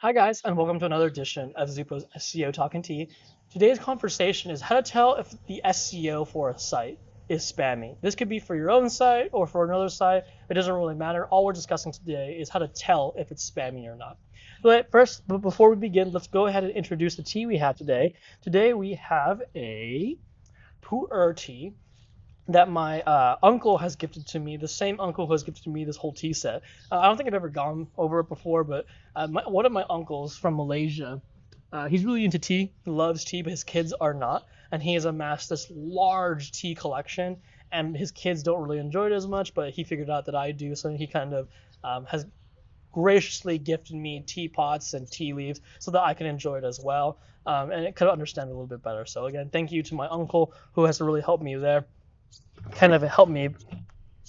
Hi guys, and welcome to another edition of Zupo's SEO Talking Tea. Today's conversation is how to tell if the SEO for a site is spammy. This could be for your own site or for another site. It doesn't really matter. All we're discussing today is how to tell if it's spammy or not. But before we begin, let's go ahead and introduce the tea we have today. Today we have a pu'er tea that my uncle has gifted to me, the same uncle who has gifted to me this whole tea set. I don't think I've ever gone over it before, but one of my uncles from Malaysia, he's really into tea. He loves tea, but his kids are not. And he has amassed this large tea collection, and his kids don't really enjoy it as much, but he figured out that I do, so he kind of has graciously gifted me teapots and tea leaves so that I can enjoy it as well, and it could understand it a little bit better. So again, thank you to my uncle who has really helped me there, kind of helped me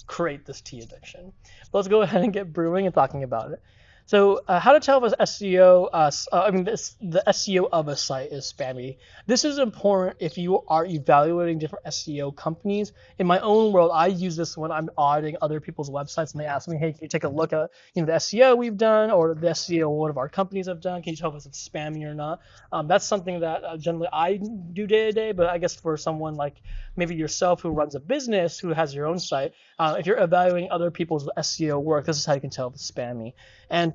create this tea addiction. But let's go ahead and get brewing and talking about it. So, how to tell if SEO, the SEO of a site is spammy. This is important if you are evaluating different SEO companies. In my own world, I use this when I'm auditing other people's websites, and they ask me, "Hey, can you take a look at the SEO we've done, or the SEO one of our companies have done? Can you tell us if it's spammy or not?" That's something that generally I do day to day, but I guess for someone like maybe yourself who runs a business, who has your own site, if you're evaluating other people's SEO work, this is how you can tell if it's spammy. And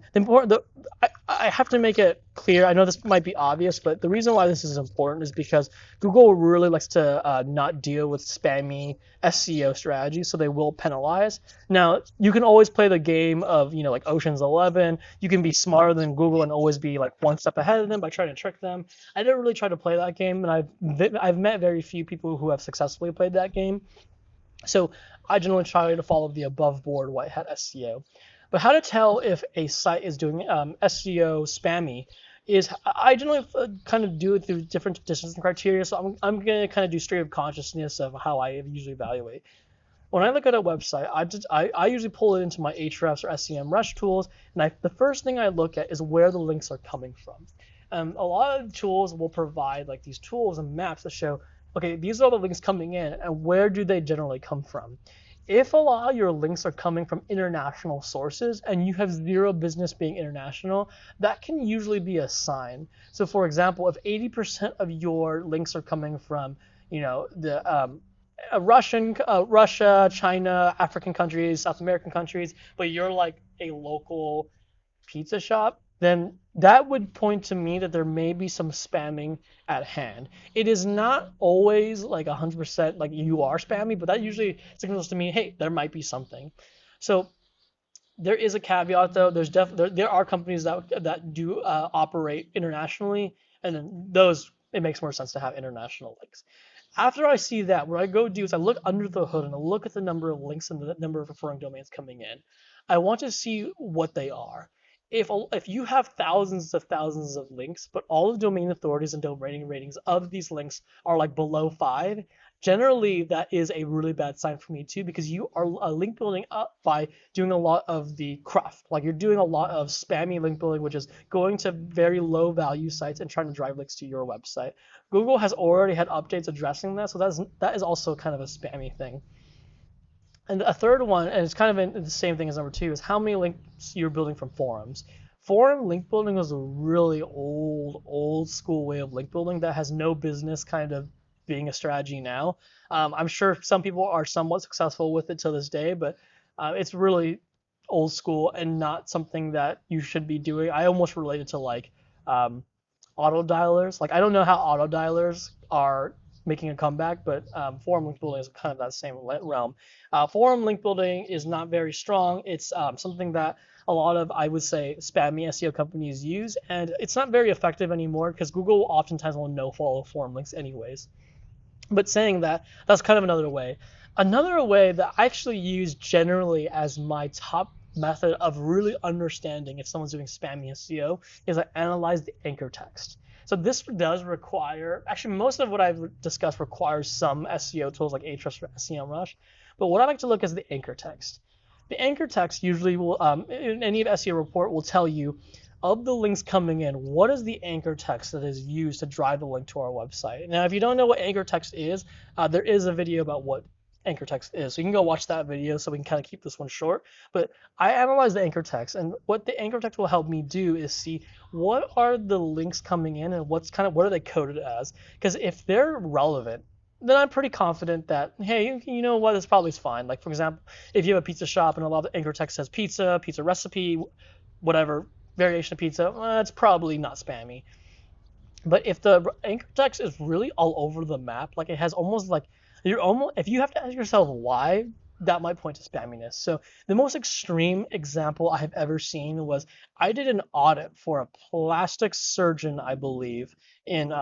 I have to make it clear. I know this might be obvious, but the reason why this is important is because Google really likes to not deal with spammy SEO strategies, so they will penalize. Now, you can always play the game of, like Ocean's 11. You can be smarter than Google and always be like one step ahead of them by trying to trick them. I didn't really try to play that game, and I've met very few people who have successfully played that game. So I generally try to follow the above board white hat SEO. But how to tell if a site is doing SEO spammy is I generally kind of do it through different decision criteria. So I'm going to kind of do stream of consciousness of how I usually evaluate. When I look at a website, I usually pull it into my Ahrefs or SEMrush tools, and the first thing I look at is where the links are coming from. A lot of tools will provide like these tools and maps that show, okay, these are the links coming in, and where do they generally come from? If a lot of your links are coming from international sources and you have zero business being international, that can usually be a sign. So, for example, if 80% of your links are coming from, the Russia, China, African countries, South American countries, but you're like a local pizza shop, then that would point to me that there may be some spamming at hand. It is not always like 100% like you are spammy, but that usually signals to me, hey, there might be something. So there is a caveat though. There are companies that do operate internationally, and then those it makes more sense to have international links. After I see that, what I go do is I look under the hood and I look at the number of links and the number of referring domains coming in. I want to see what they are. If you have thousands of links, but all the domain authorities and domain ratings of these links are like below 5, generally that is a really bad sign for me too, because you are link building up by doing a lot of the cruft. Like you're doing a lot of spammy link building, which is going to very low value sites and trying to drive links to your website. Google has already had updates addressing that, so that is also kind of a spammy thing. And a third one, and it's kind of the same thing as number two, is how many links you're building from forums. Forum link building was a really old school way of link building that has no business kind of being a strategy now. I'm sure some people are somewhat successful with it to this day, but it's really old school and not something that you should be doing. I almost relate it to like auto dialers. Like I don't know how auto dialers are making a comeback, but forum link building is kind of that same realm. Forum link building is not very strong. It's something that a lot of, I would say, spammy SEO companies use, and it's not very effective anymore because Google oftentimes will no follow forum links anyways. But saying that, that's kind of another way. Another way that I actually use generally as my top method of really understanding if someone's doing spammy SEO is I analyze the anchor text. So this does require, actually most of what I've discussed requires some SEO tools like Ahrefs or SEMrush, but what I like to look at is the anchor text. The anchor text usually will, in any SEO report, will tell you of the links coming in, what is the anchor text that is used to drive the link to our website. Now, if you don't know what anchor text is, there is a video about what anchor text is. So you can go watch that video so we can kind of keep this one short. But I analyze the anchor text, and what the anchor text will help me do is see what are the links coming in and what are they coded as. Because if they're relevant, then I'm pretty confident that, hey, you know what, this probably is fine. Like, for example, if you have a pizza shop and a lot of the anchor text says pizza, pizza recipe, whatever variation of pizza, it's probably not spammy. But if the anchor text is really all over the map, like it has almost like you're almost if you have to ask yourself why, that might point to spamminess. So the most extreme example I have ever seen was I did an audit for a plastic surgeon, I believe, in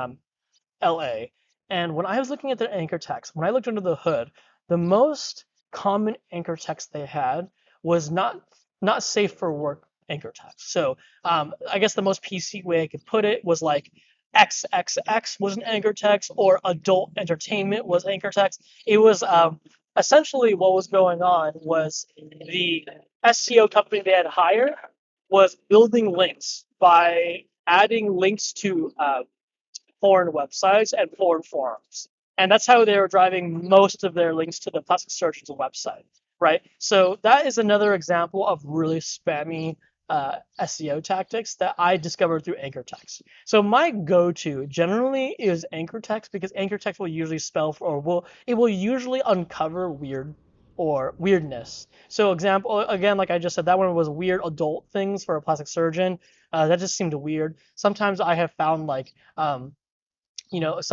LA. And when I was looking at their anchor text, when I looked under the hood, the most common anchor text they had was not safe for work anchor text. So I guess the most PC way I could put it was like XXX was an anchor text, or adult entertainment was anchor text. It was essentially what was going on was the SEO company they had hired was building links by adding links to foreign websites and foreign forums. And that's how they were driving most of their links to the plastic surgeon's website, right? So that is another example of really spammy SEO tactics that I discovered through anchor text. So my go-to generally is anchor text, because anchor text will usually spell for, or will usually uncover weirdness. So example, again, like I just said, that one was weird adult things for a plastic surgeon. That just seemed weird. Sometimes I have found like so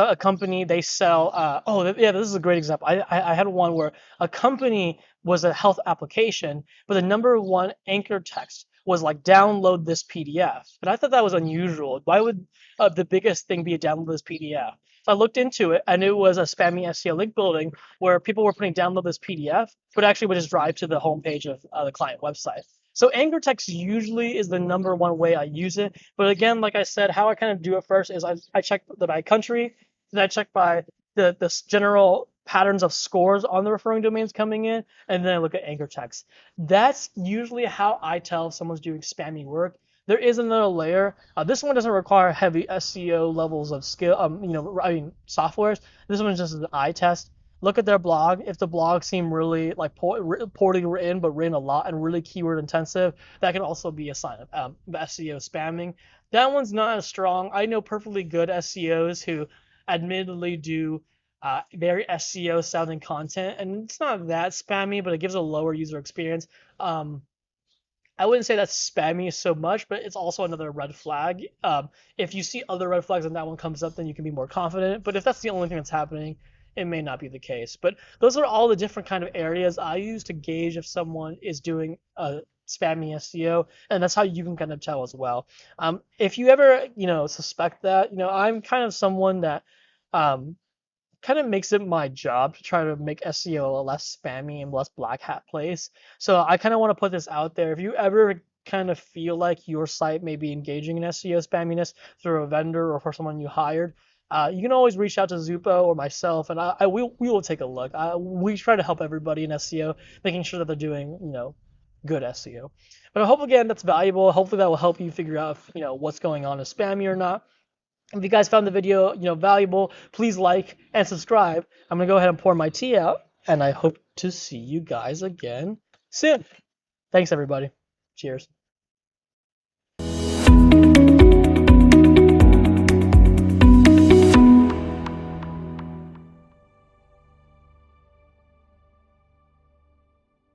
a company they sell. Yeah, this is a great example. I had one where a company was a health application, but the number one anchor text was like download this PDF, and I thought that was unusual. Why would the biggest thing be a download this PDF? So I looked into it, and it was a spammy SEO link building where people were putting download this PDF, but actually would just drive to the homepage of the client website. So anchor text usually is the number one way I use it. But again, like I said, how I kind of do it first is I check by country, then I check by the general patterns of scores on the referring domains coming in, and then I look at anchor text. That's usually how I tell if someone's doing spammy work. There is another layer. This one doesn't require heavy SEO levels of skill, softwares. This one is just an eye test. Look at their blog. If the blog seem really like poorly written, but written a lot and really keyword intensive, that can also be a sign of SEO spamming. That one's not as strong. I know perfectly good SEOs who admittedly do very SEO sounding content, and it's not that spammy, but it gives a lower user experience. I wouldn't say that's spammy so much, but it's also another red flag. If you see other red flags and that one comes up, then you can be more confident. But if that's the only thing that's happening, it may not be the case. But those are all the different kind of areas I use to gauge if someone is doing spammy SEO, and that's how you can kind of tell as well. If you ever, suspect that, I'm kind of someone that kind of makes it my job to try to make SEO a less spammy and less black hat place. So I kind of want to put this out there. If you ever kind of feel like your site may be engaging in SEO spamminess through a vendor or for someone you hired, you can always reach out to Zupo or myself, and we will take a look. We try to help everybody in SEO, making sure that they're doing good SEO. But I hope again that's valuable. Hopefully that will help you figure out if, what's going on is spammy or not. If you guys found the video valuable, please like and subscribe. I'm gonna go ahead and pour my tea out, and I hope to see you guys again soon. Thanks everybody. Cheers.